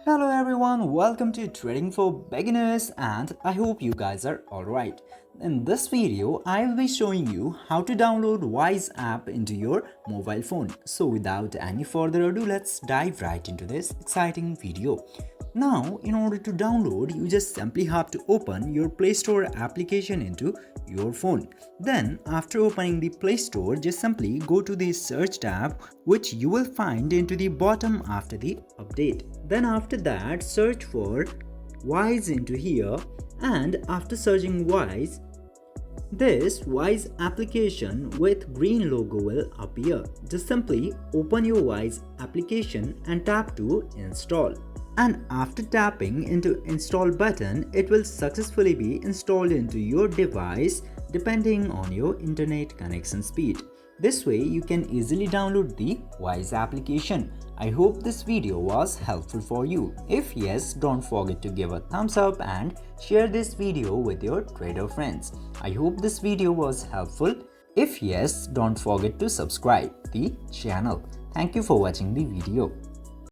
Hello everyone, welcome to Trading for Beginners and I hope you guys are alright. In this video, I will be showing you how to download Wise app into your mobile phone. So without any further ado, let's dive right into this exciting video. Now, in order to download, you just simply have to open your Play Store application into your phone. Then, after opening the Play Store, just simply go to the search tab, which you will find into the bottom after the update. Then after that, search for Wise into here, and after searching Wise, this Wise application with green logo will appear. Just simply open your Wise application and tap to install. And after tapping into install button, it will successfully be installed into your device depending on your internet connection speed. This way you can easily download the Wise application. I hope this video was helpful for you. If yes, don't forget to give a thumbs up and share this video with your trader friends. I hope this video was helpful. If yes, don't forget to subscribe the channel. Thank you for watching the video.